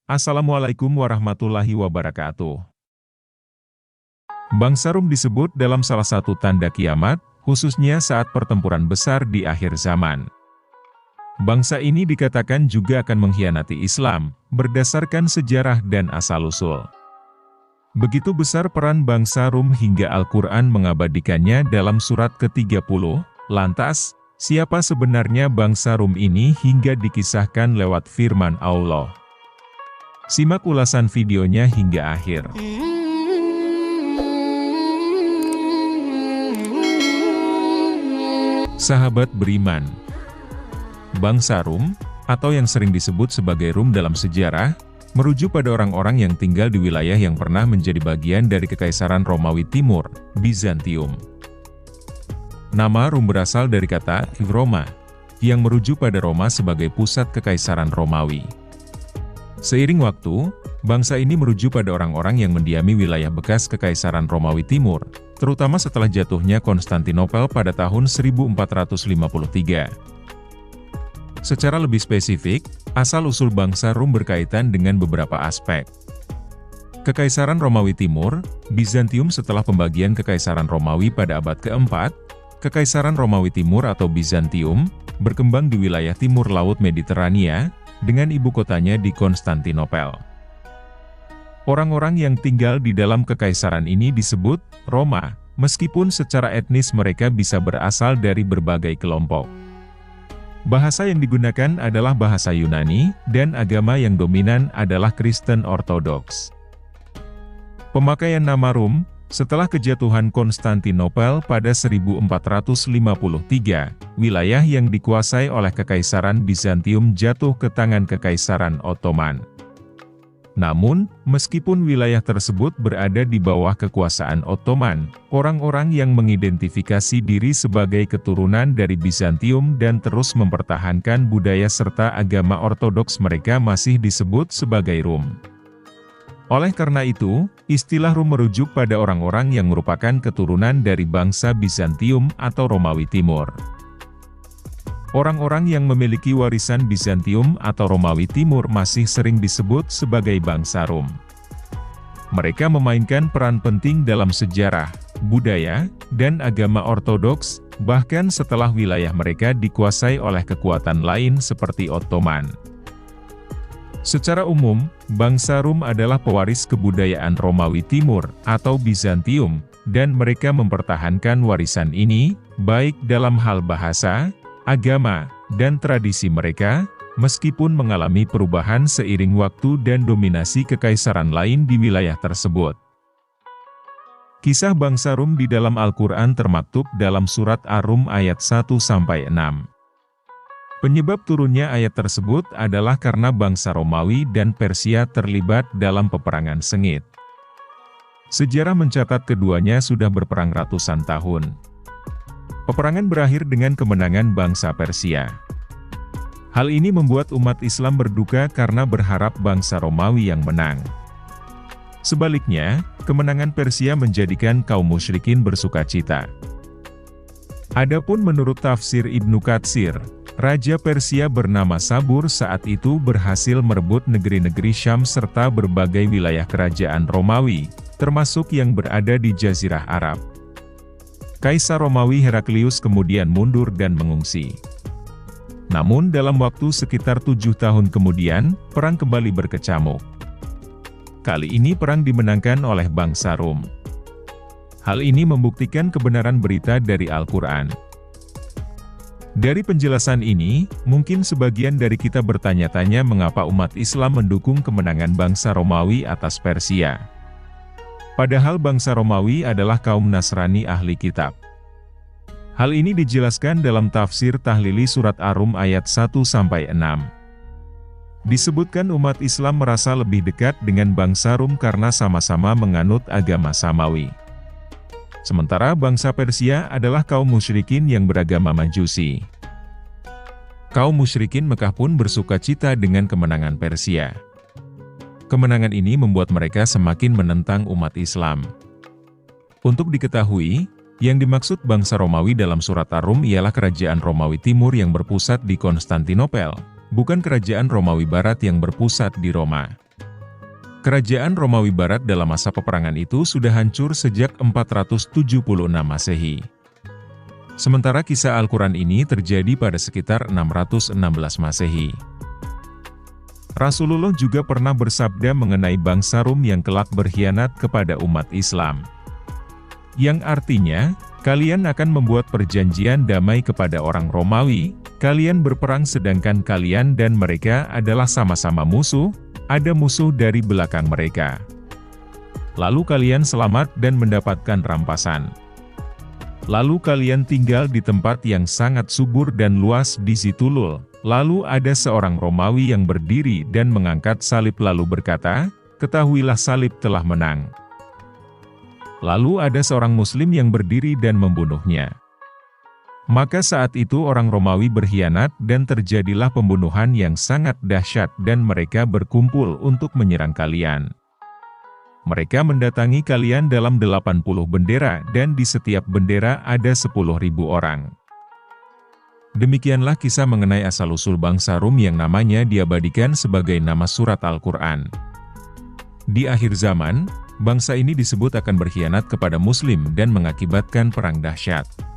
Assalamualaikum warahmatullahi wabarakatuh. Bangsa Rum disebut dalam salah satu tanda kiamat, khususnya saat pertempuran besar di akhir zaman. Bangsa ini dikatakan juga akan mengkhianati Islam, berdasarkan sejarah dan asal-usul. Begitu besar peran bangsa Rum hingga Al-Quran mengabadikannya dalam surat ke-30, lantas, siapa sebenarnya bangsa Rum ini hingga dikisahkan lewat firman Allah. Simak ulasan videonya hingga akhir. Sahabat beriman, bangsa Rum, atau yang sering disebut sebagai Rum dalam sejarah, merujuk pada orang-orang yang tinggal di wilayah yang pernah menjadi bagian dari Kekaisaran Romawi Timur, Bizantium. Nama Rum berasal dari kata Roma, yang merujuk pada Roma sebagai pusat Kekaisaran Romawi. Seiring waktu, bangsa ini merujuk pada orang-orang yang mendiami wilayah bekas Kekaisaran Romawi Timur, terutama setelah jatuhnya Konstantinopel pada tahun 1453. Secara lebih spesifik, asal-usul bangsa Rum berkaitan dengan beberapa aspek. Kekaisaran Romawi Timur, Bizantium setelah pembagian Kekaisaran Romawi pada abad keempat, Kekaisaran Romawi Timur atau Bizantium, berkembang di wilayah timur Laut Mediterania, dengan ibu kotanya di Konstantinopel. Orang-orang yang tinggal di dalam kekaisaran ini disebut Roma, meskipun secara etnis mereka bisa berasal dari berbagai kelompok. Bahasa yang digunakan adalah bahasa Yunani, dan agama yang dominan adalah Kristen Ortodoks. Pemakaian nama Rum, setelah kejatuhan Konstantinopel pada 1453, wilayah yang dikuasai oleh Kekaisaran Bizantium jatuh ke tangan Kekaisaran Ottoman. Namun, meskipun wilayah tersebut berada di bawah kekuasaan Ottoman, orang-orang yang mengidentifikasi diri sebagai keturunan dari Bizantium dan terus mempertahankan budaya serta agama ortodoks mereka masih disebut sebagai Rum. Oleh karena itu, istilah Rum merujuk pada orang-orang yang merupakan keturunan dari bangsa Bizantium atau Romawi Timur. Orang-orang yang memiliki warisan Bizantium atau Romawi Timur masih sering disebut sebagai bangsa Rum. Mereka memainkan peran penting dalam sejarah, budaya, dan agama ortodoks, bahkan setelah wilayah mereka dikuasai oleh kekuatan lain seperti Ottoman. Secara umum, bangsa Rum adalah pewaris kebudayaan Romawi Timur atau Bizantium, dan mereka mempertahankan warisan ini, baik dalam hal bahasa, agama, dan tradisi mereka, meskipun mengalami perubahan seiring waktu dan dominasi kekaisaran lain di wilayah tersebut. Kisah bangsa Rum di dalam Al-Quran termaktub dalam surat Ar-Rum ayat 1-6. Penyebab turunnya ayat tersebut adalah karena bangsa Romawi dan Persia terlibat dalam peperangan sengit. Sejarah mencatat keduanya sudah berperang ratusan tahun. Peperangan berakhir dengan kemenangan bangsa Persia. Hal ini membuat umat Islam berduka karena berharap bangsa Romawi yang menang. Sebaliknya, kemenangan Persia menjadikan kaum musyrikin bersukacita. Adapun menurut tafsir Ibnu Katsir, Raja Persia bernama Sabur saat itu berhasil merebut negeri-negeri Syam serta berbagai wilayah kerajaan Romawi, termasuk yang berada di Jazirah Arab. Kaisar Romawi Heraklius kemudian mundur dan mengungsi. Namun dalam waktu sekitar 7 tahun kemudian, perang kembali berkecamuk. Kali ini perang dimenangkan oleh bangsa Rum. Hal ini membuktikan kebenaran berita dari Al-Quran. Dari penjelasan ini, mungkin sebagian dari kita bertanya-tanya mengapa umat Islam mendukung kemenangan bangsa Romawi atas Persia. Padahal bangsa Romawi adalah kaum Nasrani ahli kitab. Hal ini dijelaskan dalam tafsir Tahlili surat Ar-Rum ayat 1-6. Disebutkan umat Islam merasa lebih dekat dengan bangsa Rum karena sama-sama menganut agama Samawi. Sementara bangsa Persia adalah kaum musyrikin yang beragama Majusi. Kaum musyrikin Mekah pun bersukacita dengan kemenangan Persia. Kemenangan ini membuat mereka semakin menentang umat Islam. Untuk diketahui, yang dimaksud bangsa Romawi dalam surat Ar-Rum ialah kerajaan Romawi Timur yang berpusat di Konstantinopel, bukan kerajaan Romawi Barat yang berpusat di Roma. Kerajaan Romawi Barat dalam masa peperangan itu sudah hancur sejak 476 Masehi. Sementara kisah Al-Quran ini terjadi pada sekitar 616 Masehi. Rasulullah juga pernah bersabda mengenai bangsa Rum yang kelak berkhianat kepada umat Islam. Yang artinya, kalian akan membuat perjanjian damai kepada orang Romawi, kalian berperang sedangkan kalian dan mereka adalah sama-sama musuh, ada musuh dari belakang mereka. Lalu kalian selamat dan mendapatkan rampasan. Lalu kalian tinggal di tempat yang sangat subur dan luas di Situlul. Lalu ada seorang Romawi yang berdiri dan mengangkat salib lalu berkata, "Ketahuilah salib telah menang." Lalu ada seorang Muslim yang berdiri dan membunuhnya. Maka saat itu orang Romawi berkhianat dan terjadilah pembunuhan yang sangat dahsyat dan mereka berkumpul untuk menyerang kalian. Mereka mendatangi kalian dalam 80 bendera dan di setiap bendera ada 10.000 orang. Demikianlah kisah mengenai asal-usul bangsa Rum yang namanya diabadikan sebagai nama surat Al-Quran. Di akhir zaman, bangsa ini disebut akan berkhianat kepada Muslim dan mengakibatkan perang dahsyat.